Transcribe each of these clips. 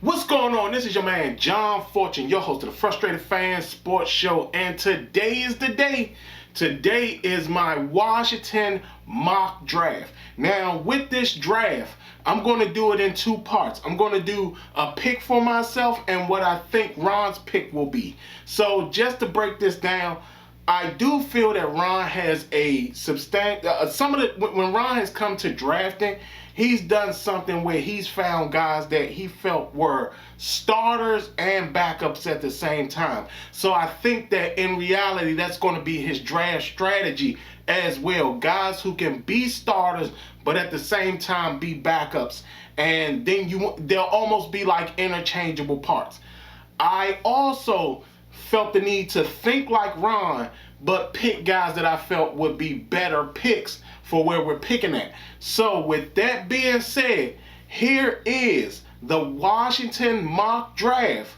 What's going on? This is your man John Fortune, your host of the Frustrated Fans Sports Show, and today is the day. Today is my Washington mock draft. Now, with this draft, I'm going to do it in two parts. I'm going to do a pick for myself and what I think Ron's pick will be. So, just to break this down, I do feel that Ron has a when Ron has come to drafting, he's done something where he's found guys that he felt were starters and backups at the same time. So I think that in reality, that's going to be his draft strategy as well. Guys who can be starters, but at the same time be backups. And then they'll almost be like interchangeable parts. I also felt the need to think like Ron, but pick guys that I felt would be better picks for where we're picking at. So with that being said, here is the Washington mock draft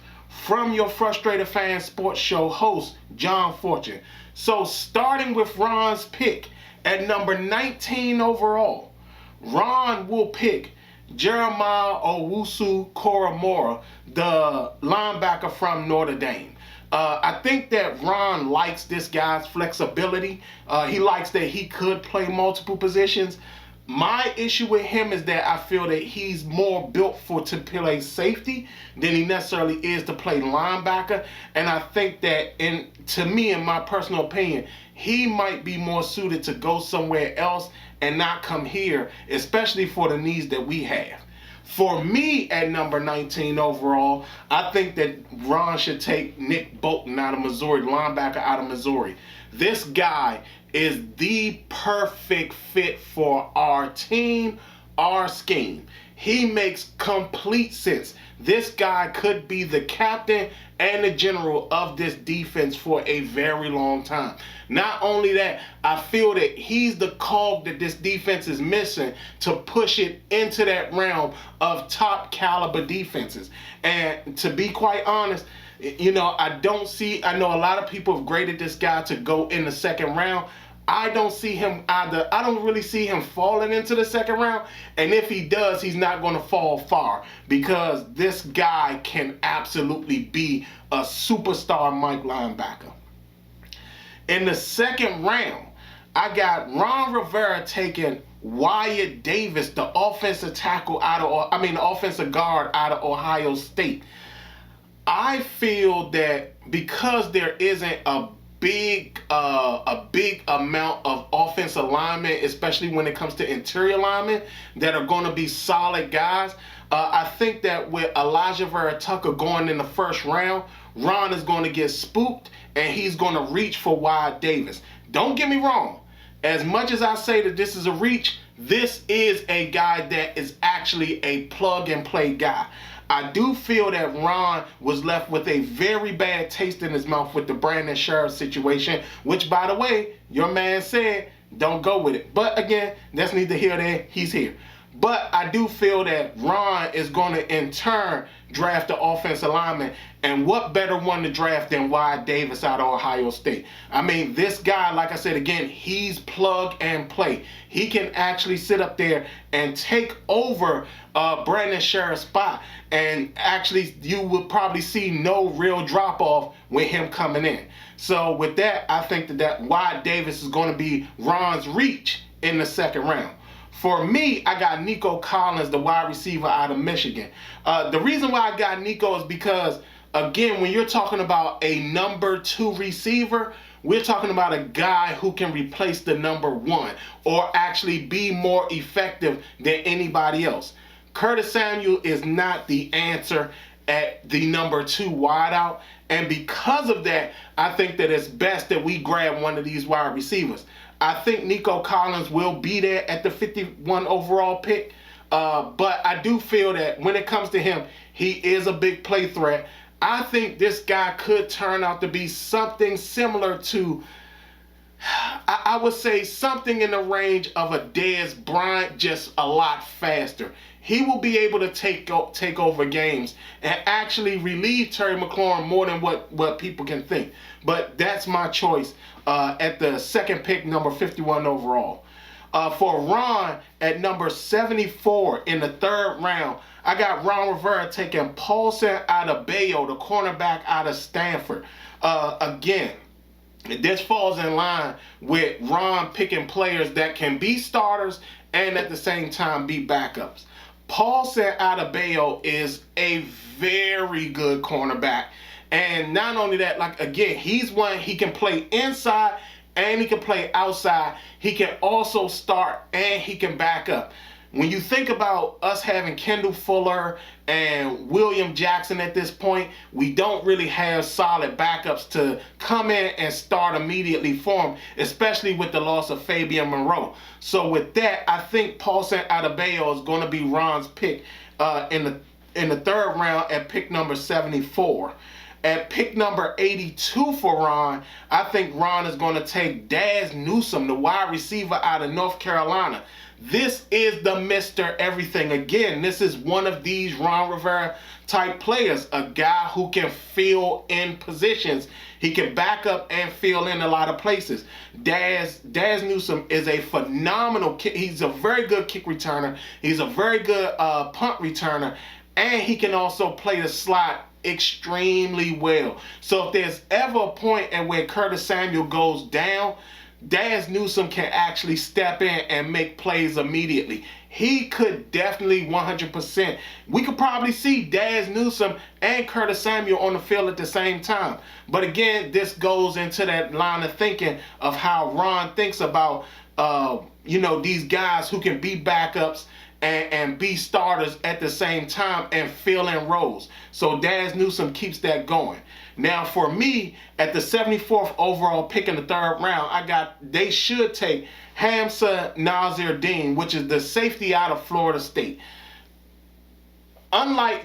from your Frustrated Fan Sports Show host, John Fortune. So starting with Ron's pick at number 19 overall, Ron will pick Jeremiah Owusu-Koramoah, the linebacker from Notre Dame. I think that Ron likes this guy's flexibility. He likes that he could play multiple positions. My issue with him is that I feel that he's more built to play safety than he necessarily is to play linebacker. And I think that, to me, in my personal opinion, he might be more suited to go somewhere else and not come here, especially for the needs that we have. For me, at number 19 overall, I think that Ron should take Nick Bolton out of Missouri, linebacker out of Missouri. This guy is the perfect fit for our team, our scheme. He makes complete sense. This guy could be the captain and the general of this defense for a very long time. Not only that, I feel that he's the cog that this defense is missing to push it into that realm of top caliber defenses. And to be quite honest, I know a lot of people have graded this guy to go in the second round. I don't see him either. I don't really see him falling into the second round. And if he does, he's not going to fall far because this guy can absolutely be a superstar Mike linebacker. In the second round, I got Ron Rivera taking Wyatt Davis, the offensive guard out of Ohio State. I feel that because there isn't a big amount of offensive linemen, especially when it comes to interior linemen that are going to be solid guys. I think that with Elijah Vera Tucker going in the first round, Ron is going to get spooked and he's going to reach for Wyatt Davis. Don't get me wrong. As much as I say that this is a reach, this is a guy that is actually a plug and play guy. I do feel that Ron was left with a very bad taste in his mouth with the Brandon Sheriff situation, which, by the way, your man said, don't go with it. But again, that's neither here nor there. He's here. But I do feel that Ron is going to, in turn, draft the offensive lineman. And what better one to draft than Wyatt Davis out of Ohio State? I mean, this guy, like I said, again, he's plug and play. He can actually sit up there and take over Brandon Sheriff's spot. And actually, you would probably see no real drop-off with him coming in. So with that, I think that Wyatt Davis is going to be Ron's reach in the second round. For me, I got Nico Collins, the wide receiver out of Michigan. The reason why I got Nico is because, again, when you're talking about a number 2 receiver, we're talking about a guy who can replace the number 1 or actually be more effective than anybody else. Curtis Samuel is not the answer at the number 2 wideout. And because of that, I think that it's best that we grab one of these wide receivers. I think Nico Collins will be there at the 51 overall pick. But I do feel that when it comes to him, he is a big play threat. I think this guy could turn out to be something similar to I would say something in the range of a Dez Bryant, just a lot faster. He will be able to take over games and actually relieve Terry McLaurin more than what people can think. But that's my choice at the second pick, number 51 overall. For Ron at number 74 in the third round, I got Ron Rivera taking Paulson Adebayo, the cornerback out of Stanford. Again, this falls in line with Ron picking players that can be starters and at the same time be backups. Paulson Adebayo is a very good cornerback. And not only that, like, again, he's one, he can play inside and he can play outside. He can also start and he can back up. When you think about us having Kendall Fuller and William Jackson at this point, we don't really have solid backups to come in and start immediately for him, especially with the loss of Fabian Moreau. So with that, I think Paulson Adebayo is going to be Ron's pick in the third round at pick number 74. At pick number 82 for Ron, I think Ron is going to take Daz Newsome, the wide receiver out of North Carolina. This is the Mr. Everything. Again, this is one of these Ron Rivera type players, a guy who can fill in positions. He can back up and fill in a lot of places. Daz Newsome is a phenomenal kick. He's a very good kick returner. He's a very good punt returner. And he can also play the slot extremely well. So if there's ever a point at where Curtis Samuel goes down, Daz Newsome can actually step in and make plays immediately. He could definitely 100%. We could probably see Daz Newsome and Curtis Samuel on the field at the same time. But again, this goes into that line of thinking of how Ron thinks about, these guys who can be backups and be starters at the same time and fill in roles. So Daz Newsome keeps that going. Now for me, at the 74th overall pick in the third round, they should take Hamza Nasir-Dean, which is the safety out of Florida State.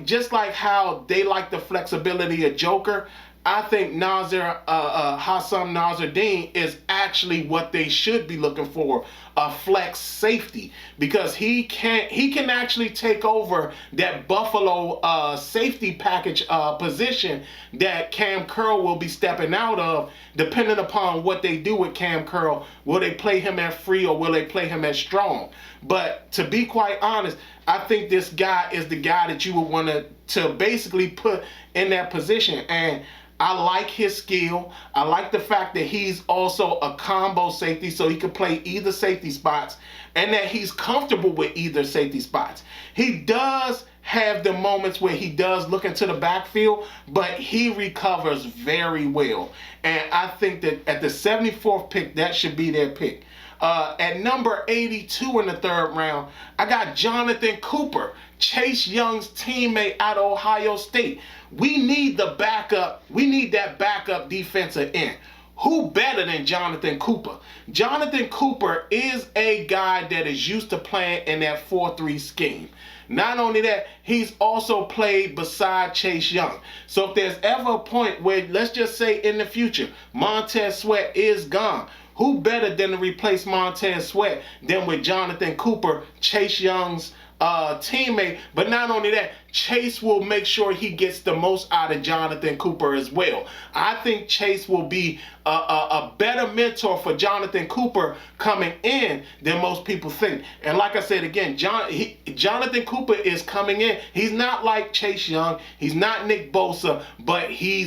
Just like how they like the flexibility of Joker, I think Hassam Nasir-Dean is actually what they should be looking for, a flex safety, because he can actually take over that Buffalo safety package position that Cam Curl will be stepping out of, depending upon what they do with Cam Curl. Will they play him at free or will they play him at strong? But to be quite honest, I think this guy is the guy that you would want to basically put in that position. And I like his skill. I like the fact that he's also a combo safety, so he can play either safety spots, and that he's comfortable with either safety spots. He does have the moments where he does look into the backfield, but he recovers very well. And I think that at the 74th pick, that should be their pick. At number 82 in the third round, I got Jonathan Cooper, Chase Young's teammate out of Ohio State. We need the backup. We need that backup defensive end. Who better than Jonathan Cooper? Jonathan Cooper is a guy that is used to playing in that 4-3 scheme. Not only that, he's also played beside Chase Young. So if there's ever a point where, let's just say in the future, Montez Sweat is gone, who better than to replace Montez Sweat than with Jonathan Cooper, Chase Young's teammate? But not only that, Chase will make sure he gets the most out of Jonathan Cooper as well. I think Chase will be a better mentor for Jonathan Cooper coming in than most people think. And like I said again, Jonathan Cooper is coming in. He's not like Chase Young. He's not Nick Bosa, but we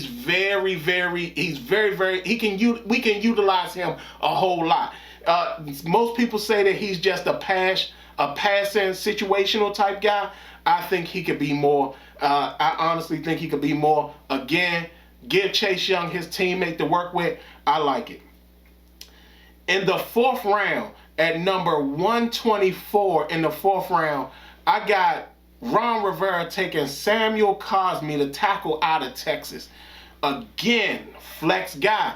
can utilize him a whole lot. Most people say that he's just a passing situational type guy. I think he could be more. I honestly think he could be more. Again, give Chase Young his teammate to work with. I like it. In the fourth round, at number 124 in the fourth round, I got Ron Rivera taking Samuel Cosmi, the tackle out of Texas. Again, flex guy.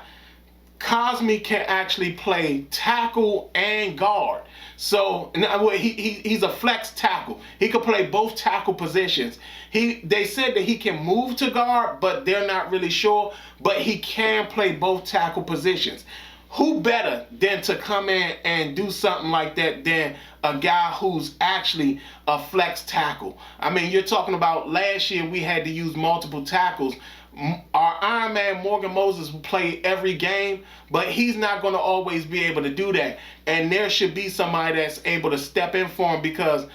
Cosmi can actually play tackle and guard. So he's a flex tackle. He can play both tackle positions. They said that he can move to guard, but they're not really sure. But he can play both tackle positions. who better than to come in and do something like that than a guy who's actually a flex tackle? I mean, you're talking about last year we had to use multiple tackles. Our Iron Man Morgan Moses will play every game, but he's not going to always be able to do that. And there should be somebody that's able to step in for him, because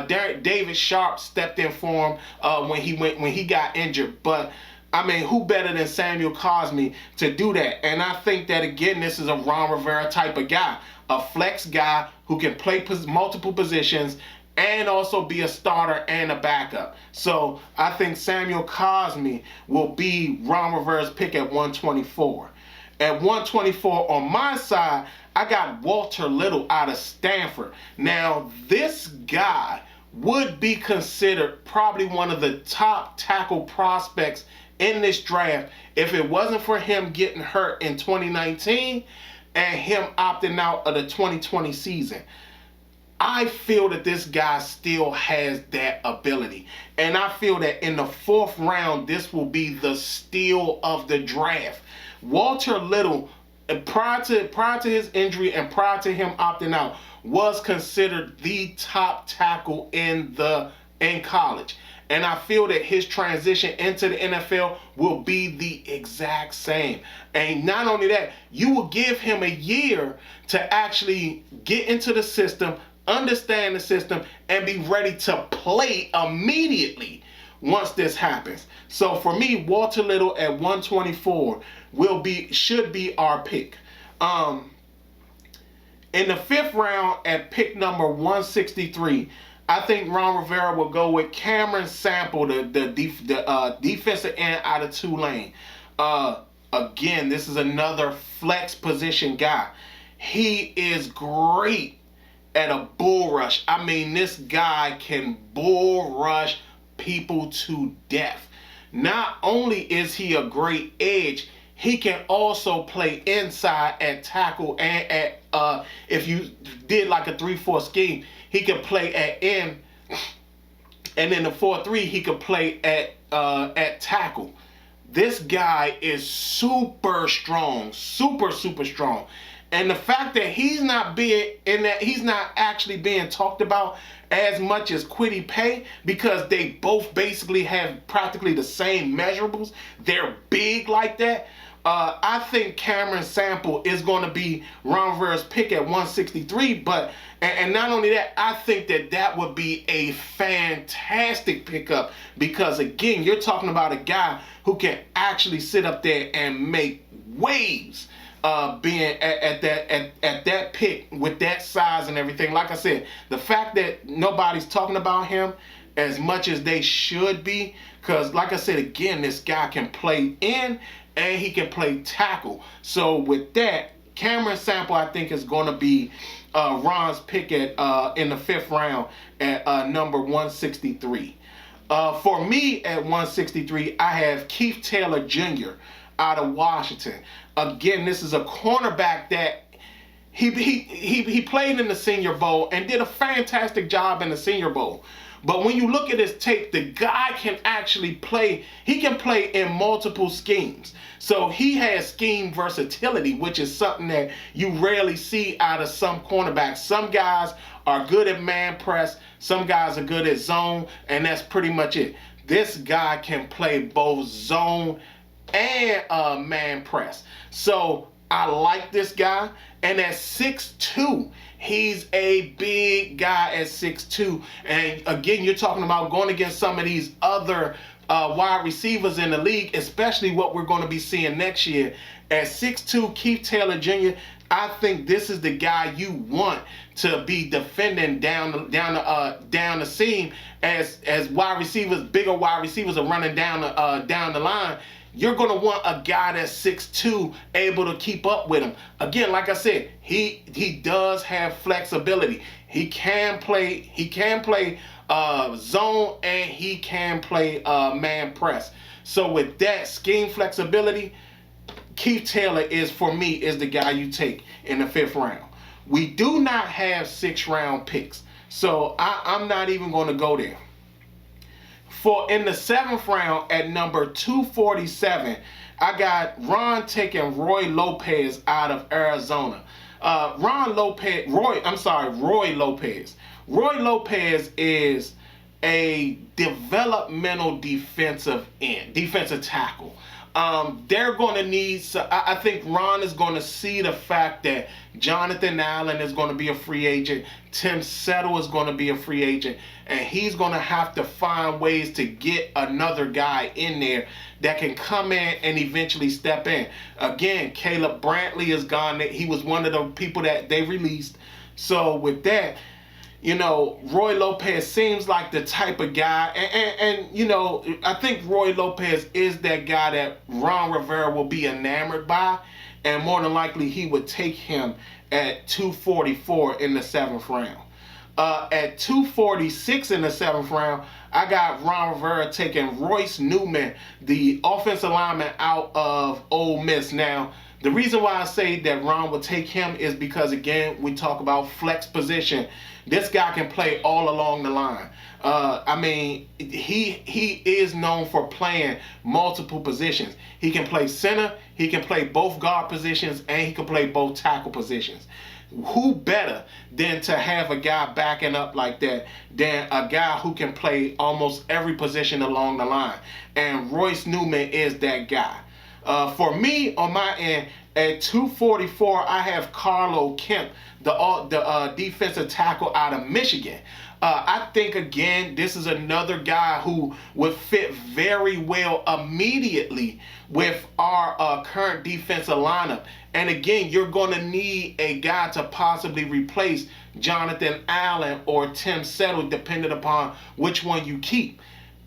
David Sharp stepped in for him when he got injured. But I mean, who better than Samuel Cosmi to do that? And I think that, again, this is a Ron Rivera type of guy, a flex guy who can play multiple positions and also be a starter and a backup. So I think Samuel Cosmi will be Ron Rivera's pick at 124. At 124 on my side, I got Walter Little out of Stanford. Now, this guy would be considered probably one of the top tackle prospects in this draft if it wasn't for him getting hurt in 2019 and him opting out of the 2020 season. I feel that this guy still has that ability. And I feel that in the 4th round, this will be the steal of the draft. Walter Little, prior to his injury and prior to him opting out, was considered the top tackle in college. And I feel that his transition into the NFL will be the exact same. And not only that, you will give him a year to actually get into the system, understand the system, and be ready to play immediately once this happens. So for me, Walter Little at 124 should be our pick. In the 5th round at pick number 163, I think Ron Rivera will go with Cameron Sample, the defensive end out of Tulane. Again, this is another flex position guy. He is great at a bull rush. I mean, this guy can bull rush people to death. Not only is he a great edge, he can also play inside at tackle, and at if you did like a 3-4 scheme, he can play at end, and in the 4-3 he could play at tackle. This guy is super strong, super strong. And the fact that he's not actually being talked about as much as Kwity Paye, because they both basically have practically the same measurables. They're big like that. I think Cameron Sample is going to be Ron Rivera's pick at 163. But and not only that, I think that would be a fantastic pickup, because again, you're talking about a guy who can actually sit up there and make waves. Being at that pick with that size and everything. Like I said, the fact that nobody's talking about him as much as they should be, because like I said, again, this guy can play in and he can play tackle. So with that, Cameron Sample, I think, is going to be Ron's pick at in the 5th round at number 163. For me at 163, I have Keith Taylor Jr. out of Washington. Again, this is a cornerback that he played in the Senior Bowl and did a fantastic job in the Senior Bowl. But when you look at his tape, the guy can actually play. He can play in multiple schemes. So he has scheme versatility, which is something that you rarely see out of some cornerbacks. Some guys are good at man press. Some guys are good at zone, and that's pretty much it. This guy can play both zone and man press. So I like this guy. And at 6'2", he's a big guy at 6'2". And again, you're talking about going against some of these other wide receivers in the league, especially what we're going to be seeing next year. At 6'2", Keith Taylor Jr., I think this is the guy you want to be defending down the seam as wide receivers, bigger wide receivers are running down the line. You're going to want a guy that's 6'2", able to keep up with him. Again, like I said, he does have flexibility. He can play zone, and he can play man press. So with that scheme flexibility, Keith Taylor is the guy you take in the 5th round. We do not have 6th round picks, so I'm not even going to go there. For in the 7th round at number 247, I got Ron taking Roy Lopez out of Arizona. Roy Lopez. Roy Lopez is a developmental defensive tackle. They're going to need, I think Ron is going to see the fact that Jonathan Allen is going to be a free agent, Tim Settle is going to be a free agent, and he's going to have to find ways to get another guy in there that can come in and eventually step in. Again, Caleb Brantley is gone. He was one of the people that they released. So with that, you know, Roy Lopez seems like the type of guy, and you know, I think Roy Lopez is that guy that Ron Rivera will be enamored by, and more than likely he would take him at 244 in the 7th round. At 246 in the 7th round, I got Ron Rivera taking Royce Newman, the offensive lineman out of Ole Miss. Now, the reason why I say that Ron will take him is because, again, we talk about flex position. This guy can play all along the line. I mean, he is known for playing multiple positions. He can play center, he can play both guard positions, and he can play both tackle positions. Who better than to have a guy backing up like that than a guy who can play almost every position along the line? And Royce Newman is that guy. For me, on my end, at 244, I have Carlo Kemp, the defensive tackle out of Michigan. I think, again, this is another guy who would fit very well immediately with our current defensive lineup. And again, you're going to need a guy to possibly replace Jonathan Allen or Tim Settle, depending upon which one you keep.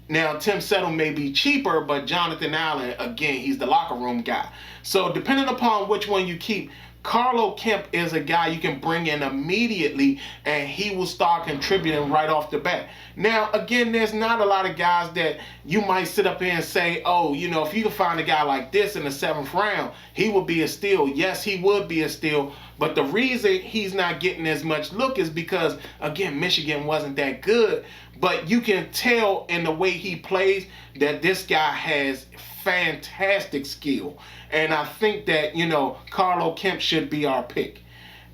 Now, Tim Settle may be cheaper, but Jonathan Allen, again, he's the locker room guy. So depending upon which one you keep, Carlo Kemp is a guy you can bring in immediately, and he will start contributing right off the bat. Now, again, there's not a lot of guys that you might sit up here and say, oh, you know, if you can find a guy like this in the 7th round, he would be a steal. Yes, he would be a steal, but the reason he's not getting as much look is because, again, Michigan wasn't that good. But you can tell in the way he plays that this guy has fantastic skill. And I think that, you know, Carlo Kemp should be our pick.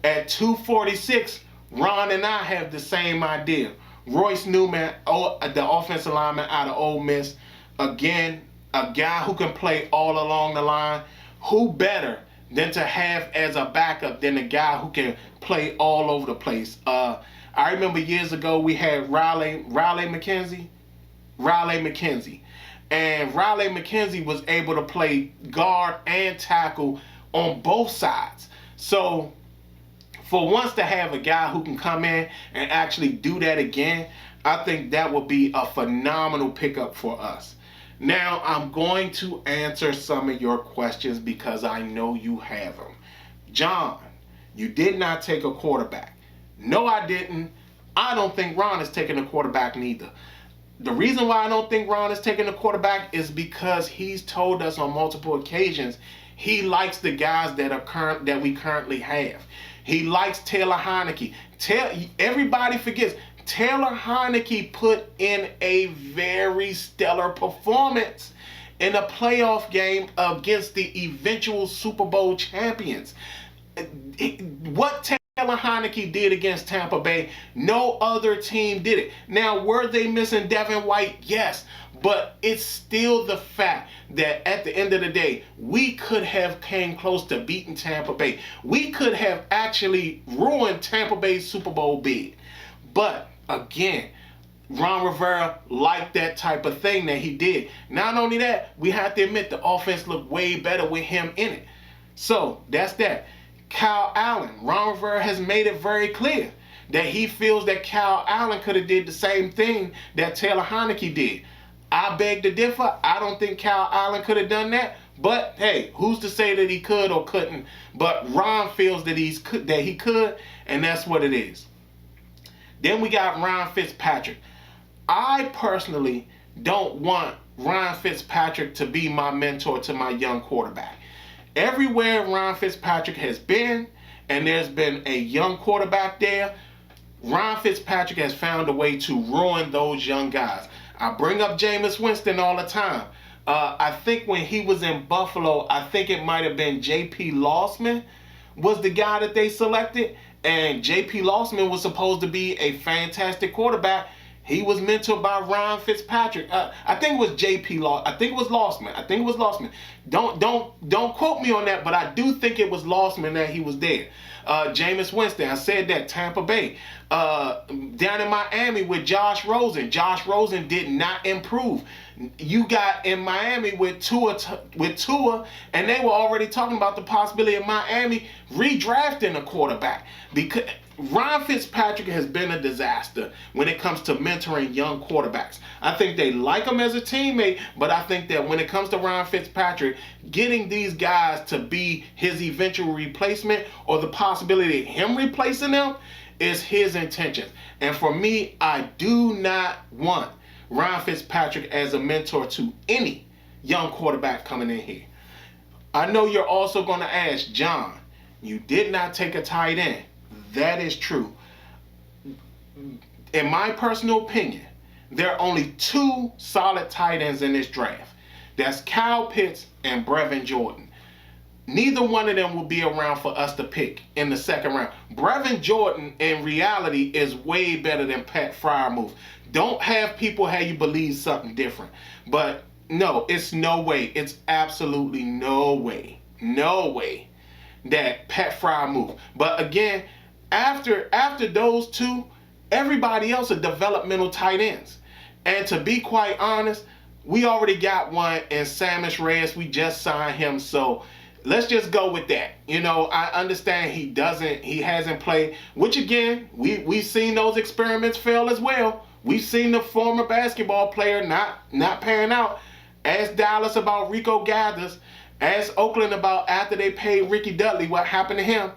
At 246, Ron and I have the same idea. Royce Newman, the offensive lineman out of Ole Miss. Again, a guy who can play all along the line. Who better than to have as a backup than a guy who can play all over the place? I remember years ago we had Riley McKenzie. And Riley McKenzie was able to play guard and tackle on both sides. So for once to have a guy who can come in and actually do that again, I think that would be a phenomenal pickup for us. Now, I'm going to answer some of your questions because I know you have them. John, you did not take a quarterback. No, I didn't. I don't think Ron is taking a quarterback neither. The reason why I don't think Ron is taking a quarterback is because he's told us on multiple occasions he likes the guys that we currently have. He likes Taylor Heinicke. Everybody forgets Taylor Heinicke put in a very stellar performance in a playoff game against the eventual Super Bowl champions. What Taylor Heinicke did against Tampa Bay, no other team did it. Now, were they missing Devin White? Yes. But it's still the fact that at the end of the day, we could have came close to beating Tampa Bay. We could have actually ruined Tampa Bay's Super Bowl bid. But again, Ron Rivera liked that type of thing that he did. Not only that, we have to admit the offense looked way better with him in it. So that's that. Kyle Allen, Ron Rivera has made it very clear that he feels that Kyle Allen could have did the same thing that Taylor Heinicke did. I beg to differ. I don't think Kyle Allen could have done that. But hey, who's to say that he could or couldn't? But Ron feels that he could, and that's what it is. Then we got Ryan Fitzpatrick. I personally don't want Ryan Fitzpatrick to be my mentor to my young quarterback. Everywhere Ryan Fitzpatrick has been, and there's been a young quarterback there, Ryan Fitzpatrick has found a way to ruin those young guys. I bring up Jameis Winston all the time. I think when he was in Buffalo, I think it might have been J.P. Lossman was the guy that they selected. And J.P. Lossman was supposed to be a fantastic quarterback. He was mentored by Ryan Fitzpatrick. I think it was J.P. I think it was Lossman. Don't quote me on that, but I do think it was Lossman that he was there. Jameis Winston, I said that, Tampa Bay. Down in Miami with Josh Rosen. Josh Rosen did not improve. You got in Miami with Tua, and they were already talking about the possibility of Miami redrafting a quarterback, because Ryan Fitzpatrick has been a disaster when it comes to mentoring young quarterbacks. I think they like him as a teammate, but I think that when it comes to Ryan Fitzpatrick, getting these guys to be his eventual replacement, or the possibility of him replacing them, is his intention. And for me, I do not want Ryan Fitzpatrick as a mentor to any young quarterback coming in here. I know you're also going to ask, John, you did not take a tight end. That is true. In my personal opinion, there are only two solid tight ends in this draft. That's Kyle Pitts and Brevin Jordan. Neither one of them will be around for us to pick in the second round. Brevin Jordan, in reality, is way better than Pat Freiermuth. Don't have people have you believe something different. But no, it's no way. It's absolutely no way that Pat Freiermuth. But again, after those two, everybody else are developmental tight ends. And to be quite honest, we already got one in Sammis Reyes. We just signed him, so let's just go with that. You know, I understand he hasn't played, which again, we've seen those experiments fail as well. We've seen the former basketball player not pan out. Ask Dallas about Rico Gathers. Ask Oakland about after they paid Ricky Dudley, what happened to him.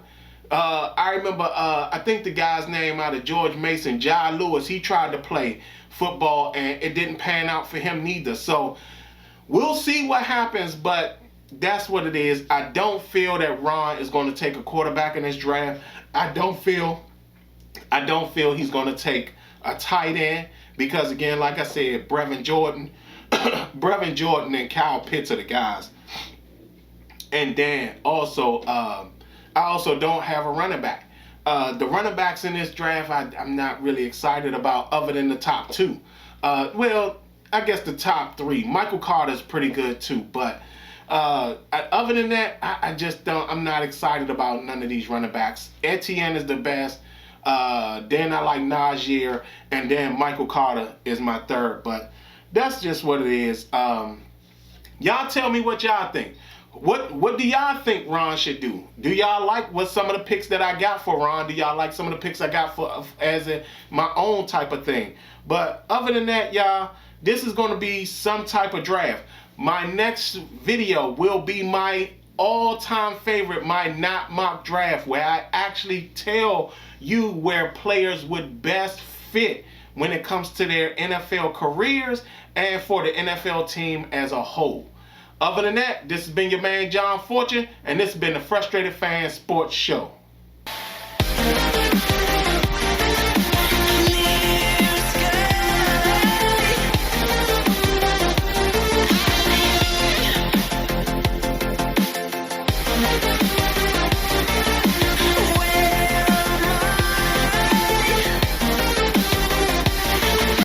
I remember, I think the guy's name out of George Mason, Jai Lewis, he tried to play football and it didn't pan out for him neither. So we'll see what happens, but that's what it is. I don't feel that Ron is going to take a quarterback in this draft. I don't feel he's going to take a tight end, because again, like I said, Brevin Jordan and Kyle Pitts are the guys. And then also, I also don't have a running back. The running backs in this draft, I'm not really excited about, other than the top two. Well, I guess the top three. Michael Carter's pretty good too, but other than that, I just don't. I'm not excited about none of these running backs. Etienne is the best. Then I like Najee, and then Michael Carter is my third. But that's just what it is. Y'all tell me what y'all think. What do y'all think Ron should do? Do y'all like what some of the picks that I got for Ron? Do y'all like some of the picks I got for my own type of thing? But other than that, y'all, this is going to be some type of draft. My next video will be my all-time favorite, my not mock draft, where I actually tell you where players would best fit when it comes to their NFL careers and for the NFL team as a whole. Other than that, this has been your man John Fortune, and this has been the Frustrated Fan Sports Show.